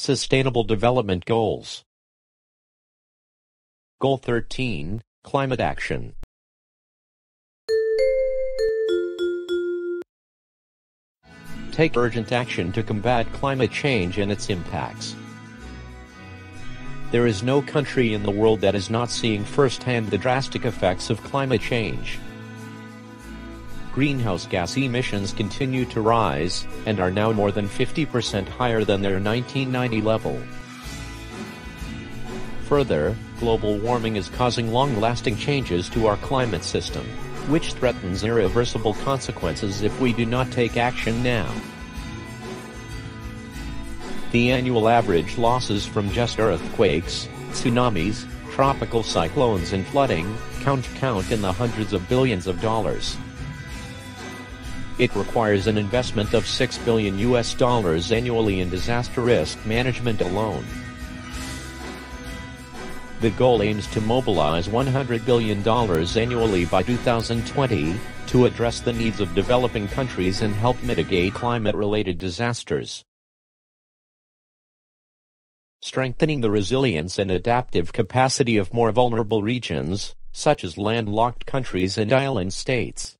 Sustainable Development Goals. Goal 13, Climate Action. Take urgent action to combat climate change and its impacts. There is no country in the world that is not seeing firsthand the drastic effects of climate change. Greenhouse gas emissions continue to rise, and are now more than 50% higher than their 1990 level. Further, global warming is causing long-lasting changes to our climate system, which threatens irreversible consequences if we do not take action now. The annual average losses from just earthquakes, tsunamis, tropical cyclones and flooding count in the hundreds of billions of dollars. It requires an investment of $6 billion annually in disaster risk management alone. The goal aims to mobilize $100 billion annually by 2020 to address the needs of developing countries and help mitigate climate-related disasters. Strengthening the resilience and adaptive capacity of more vulnerable regions, such as landlocked countries and island states.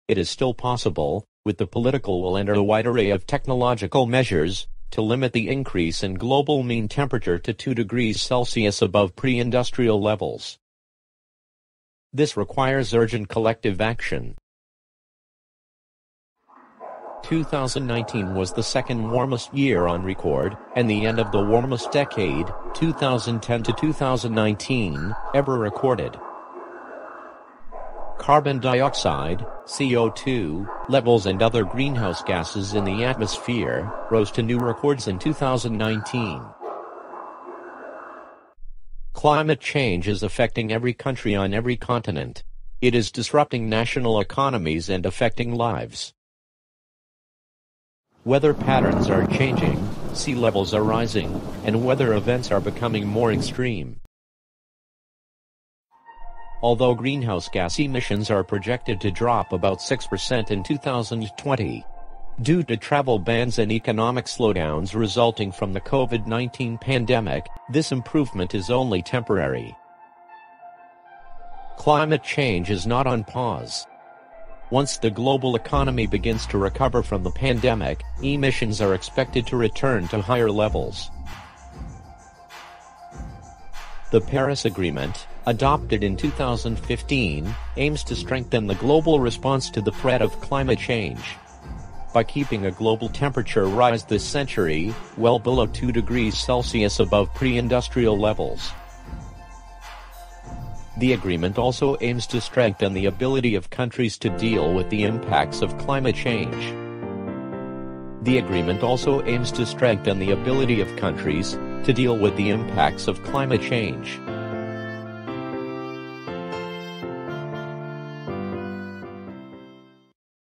It is still possible, with the political will and a wide array of technological measures, to limit the increase in global mean temperature to 2 degrees Celsius above pre-industrial levels. This requires urgent collective action. 2019 was the second warmest year on record, and the end of the warmest decade, 2010 to 2019, ever recorded. Carbon dioxide, CO2, levels and other greenhouse gases in the atmosphere rose to new records in 2019. Climate change is affecting every country on every continent. It is disrupting national economies and affecting lives. Weather patterns are changing, sea levels are rising, and weather events are becoming more extreme. Although greenhouse gas emissions are projected to drop about 6% in 2020, due to travel bans and economic slowdowns resulting from the COVID-19 pandemic, this improvement is only temporary. Climate change is not on pause. Once the global economy begins to recover from the pandemic, emissions are expected to return to higher levels. The Paris Agreement, adopted in 2015, aims to strengthen the global response to the threat of climate change by keeping a global temperature rise this century well below 2 degrees Celsius above pre-industrial levels. The agreement also aims to strengthen the ability of countries to deal with the impacts of climate change. The agreement also aims to strengthen the ability of countries to deal with the impacts of climate change.